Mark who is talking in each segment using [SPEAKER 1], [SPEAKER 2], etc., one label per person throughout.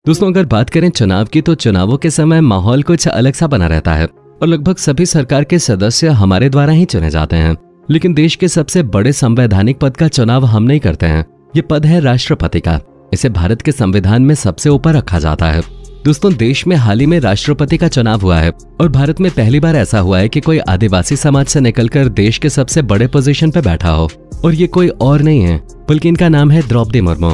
[SPEAKER 1] दोस्तों अगर बात करें चुनाव की तो चुनावों के समय माहौल कुछ अलग सा बना रहता है और लगभग सभी सरकार के सदस्य हमारे द्वारा ही चुने जाते हैं। लेकिन देश के सबसे बड़े संवैधानिक पद का चुनाव हम नहीं करते हैं। ये पद है राष्ट्रपति का। इसे भारत के संविधान में सबसे ऊपर रखा जाता है। दोस्तों देश में हाल ही में राष्ट्रपति का चुनाव हुआ है और भारत में पहली बार ऐसा हुआ है कि कोई आदिवासी समाज से निकलकर देश के सबसे बड़े पोजीशन पे बैठा हो। और ये कोई और नहीं है बल्कि इनका नाम है द्रौपदी मुर्मू।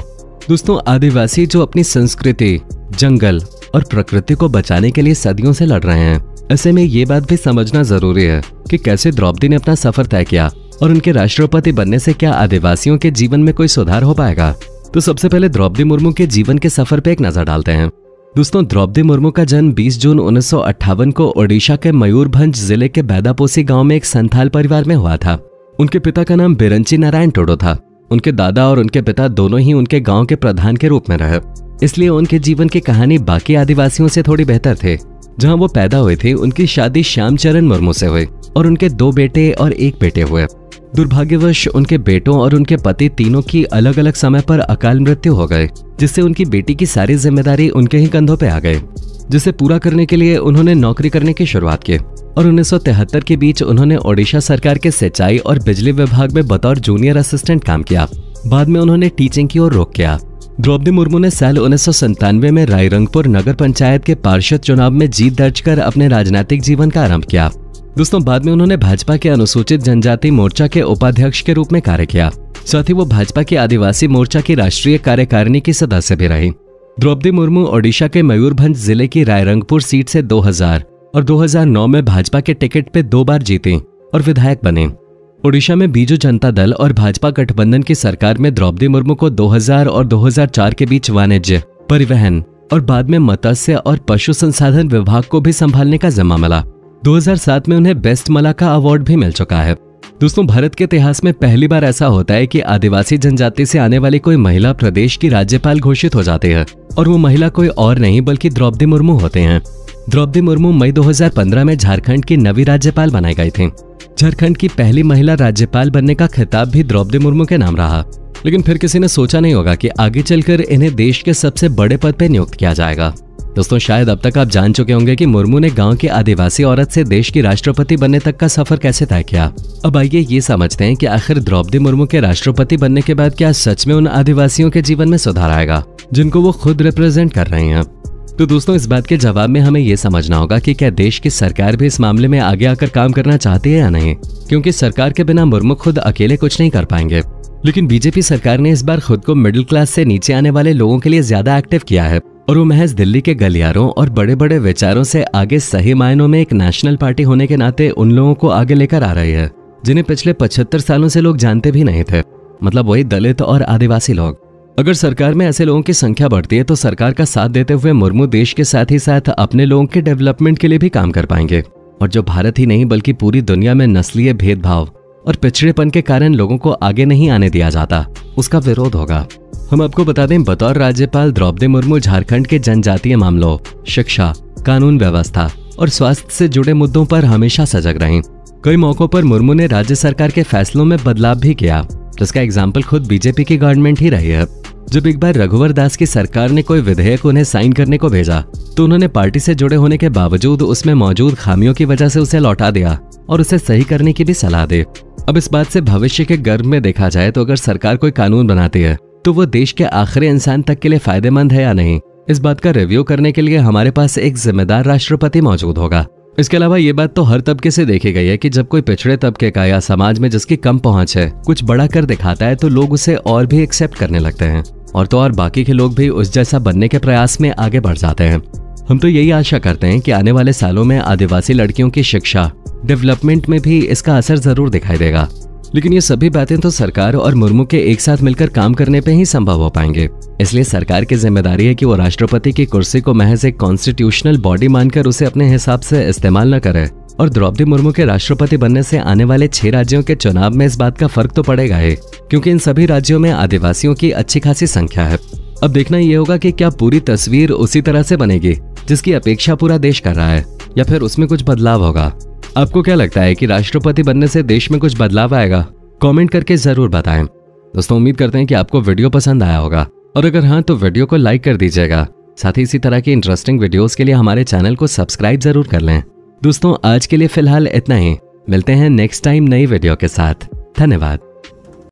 [SPEAKER 1] दोस्तों आदिवासी जो अपनी संस्कृति, जंगल और प्रकृति को बचाने के लिए सदियों से लड़ रहे हैं, ऐसे में ये बात भी समझना जरूरी है कि कैसे द्रौपदी ने अपना सफर तय किया और उनके राष्ट्रपति बनने से क्या आदिवासियों के जीवन में कोई सुधार हो पाएगा। तो सबसे पहले द्रौपदी मुर्मू के जीवन के सफर पे एक नजर डालते हैं। दोस्तों द्रौपदी मुर्मू का जन्म 20 जून 1958 को ओडिशा के मयूरभंज जिले के बैदापोसी गांव में एक संथाल परिवार में हुआ था। उनके पिता का नाम बिरंची नारायण टोडो था। उनके दादा और उनके पिता दोनों ही उनके गांव के प्रधान के रूप में रहे, इसलिए उनके जीवन की कहानी बाकी आदिवासियों से थोड़ी बेहतर थे। जहां वो पैदा हुए थे उनकी शादी श्यामचरण मुर्मू से हुई और उनके 2 बेटे और 1 बेटे हुए। दुर्भाग्यवश उनके बेटों और उनके पति तीनों की अलग अलग समय पर अकाल मृत्यु हो गए, जिससे उनकी बेटी की सारी जिम्मेदारी उनके ही कंधों पे आ गई, जिसे पूरा करने के लिए उन्होंने नौकरी करने की शुरुआत की और 1973 के बीच उन्होंने ओडिशा सरकार के सिंचाई और बिजली विभाग में बतौर जूनियर असिस्टेंट काम किया। बाद में उन्होंने टीचिंग की ओर रुख किया। द्रौपदी मुर्मू ने साल 1997 में रायरंगपुर नगर पंचायत के पार्षद चुनाव में जीत दर्ज कर अपने राजनीतिक जीवन का आरंभ किया। दोस्तों बाद में उन्होंने भाजपा के अनुसूचित जनजाति मोर्चा के उपाध्यक्ष के रूप में कार्य किया। साथ ही वो भाजपा के आदिवासी मोर्चा की राष्ट्रीय कार्यकारिणी की सदस्य भी रही। द्रौपदी मुर्मू ओडिशा के मयूरभंज जिले की रायरंगपुर सीट से 2000 और 2009 में भाजपा के टिकट पे 2 बार जीती और विधायक बने। ओडिशा में बीजू जनता दल और भाजपा गठबंधन की सरकार में द्रौपदी मुर्मू को 2000 और 2004 के बीच वाणिज्य, परिवहन और बाद में मत्स्य और पशु संसाधन विभाग को भी संभालने का जिम्मा मिला। 2007 में उन्हें बेस्ट मलाका अवार्ड भी मिल चुका है। दोस्तों भारत के इतिहास में पहली बार ऐसा होता है कि आदिवासी जनजाति से आने वाली कोई महिला प्रदेश की राज्यपाल घोषित हो जाती है और वो महिला कोई और नहीं बल्कि द्रौपदी मुर्मू होते हैं। द्रौपदी मुर्मू मई 2015 में झारखंड की नवी राज्यपाल बनाई गई थी। झारखंड की पहली महिला राज्यपाल बनने का खिताब भी द्रौपदी मुर्मू के नाम रहा। लेकिन फिर किसी ने सोचा नहीं होगा कि आगे चलकर इन्हें देश के सबसे बड़े पद पर नियुक्त किया जाएगा। दोस्तों शायद अब तक आप जान चुके होंगे कि मुर्मू ने गांव की आदिवासी औरत से देश की राष्ट्रपति बनने तक का सफर कैसे तय किया। अब आइए ये समझते हैं कि आखिर द्रौपदी मुर्मू के राष्ट्रपति बनने के बाद क्या सच में उन आदिवासियों के जीवन में सुधार आएगा जिनको वो खुद रिप्रेजेंट कर रही हैं। तो दोस्तों इस बात के जवाब में हमें ये समझना होगा कि क्या देश की सरकार भी इस मामले में आगे आकर काम करना चाहती है या नहीं, क्योंकि सरकार के बिना मुर्मू खुद अकेले कुछ नहीं कर पाएंगे। लेकिन बीजेपी सरकार ने इस बार खुद को मिडिल क्लास से नीचे आने वाले लोगों के लिए ज्यादा एक्टिव किया है और वो महज दिल्ली के गलियारों और बड़े बड़े विचारों से आगे सही मायनों में एक नेशनल पार्टी होने के नाते उन लोगों को आगे लेकर आ रही है जिन्हें पिछले 75 सालों से लोग जानते भी नहीं थे, मतलब वही दलित और आदिवासी लोग। अगर सरकार में ऐसे लोगों की संख्या बढ़ती है तो सरकार का साथ देते हुए मुर्मू देश के साथ ही साथ अपने लोगों के डेवलपमेंट के लिए भी काम कर पाएंगे और जो भारत ही नहीं बल्कि पूरी दुनिया में नस्लीय भेदभाव और पिछड़ेपन के कारण लोगों को आगे नहीं आने दिया जाता, उसका विरोध होगा। हम आपको बता दें बतौर राज्यपाल द्रौपदी मुर्मू झारखंड के जनजातीय मामलों, शिक्षा, कानून व्यवस्था और स्वास्थ्य से जुड़े मुद्दों पर हमेशा सजग रहीं। कई मौकों पर मुर्मू ने राज्य सरकार के फैसलों में बदलाव भी किया, जिसका एग्जाम्पल खुद बीजेपी की गवर्नमेंट ही रही है। जब एक बार रघुवर दास की सरकार ने कोई विधेयक उन्हें साइन करने को भेजा तो उन्होंने पार्टी से जुड़े होने के बावजूद उसमें मौजूद खामियों की वजह से उसे लौटा दिया और उसे सही करने की भी सलाह दी। अब इस बात से भविष्य के गर्भ में देखा जाए तो अगर सरकार कोई कानून बनाती है तो वो देश के आखिरी इंसान तक के लिए फायदेमंद है या नहीं, इस बात का रिव्यू करने के लिए हमारे पास एक जिम्मेदार राष्ट्रपति मौजूद होगा। इसके अलावा ये बात तो हर तबके से देखी गई है कि जब कोई पिछड़े तबके का या समाज में जिसकी कम पहुंच है कुछ बड़ा कर दिखाता है तो लोग उसे और भी एक्सेप्ट करने लगते हैं और तो और बाकी के लोग भी उस जैसा बनने के प्रयास में आगे बढ़ जाते हैं। हम तो यही आशा करते हैं कि आने वाले सालों में आदिवासी लड़कियों की शिक्षा, डेवलपमेंट में भी इसका असर जरूर दिखाई देगा। लेकिन ये सभी बातें तो सरकार और मुर्मू के एक साथ मिलकर काम करने पे ही संभव हो पाएंगे। इसलिए सरकार की जिम्मेदारी है कि वो राष्ट्रपति की कुर्सी को महज एक कॉन्स्टिट्यूशनल बॉडी मानकर उसे अपने हिसाब से इस्तेमाल न करे और द्रौपदी मुर्मू के राष्ट्रपति बनने से आने वाले 6 राज्यों के चुनाव में इस बात का फर्क तो पड़ेगा ही, क्योंकि इन सभी राज्यों में आदिवासियों की अच्छी खासी संख्या है। अब देखना ये होगा कि क्या पूरी तस्वीर उसी तरह से बनेगी जिसकी अपेक्षा पूरा देश कर रहा है या फिर उसमें कुछ बदलाव होगा। आपको क्या लगता है कि राष्ट्रपति बनने से देश में कुछ बदलाव आएगा? कमेंट करके जरूर बताएं। दोस्तों उम्मीद करते हैं कि आपको वीडियो पसंद आया होगा और अगर हाँ तो वीडियो को लाइक कर दीजिएगा साथ ही इसी तरह की इंटरेस्टिंग वीडियोस के लिए हमारे चैनल को सब्सक्राइब जरूर कर लें। दोस्तों आज के लिए फिलहाल इतना ही, मिलते हैं नेक्स्ट टाइम नई वीडियो के साथ। धन्यवाद।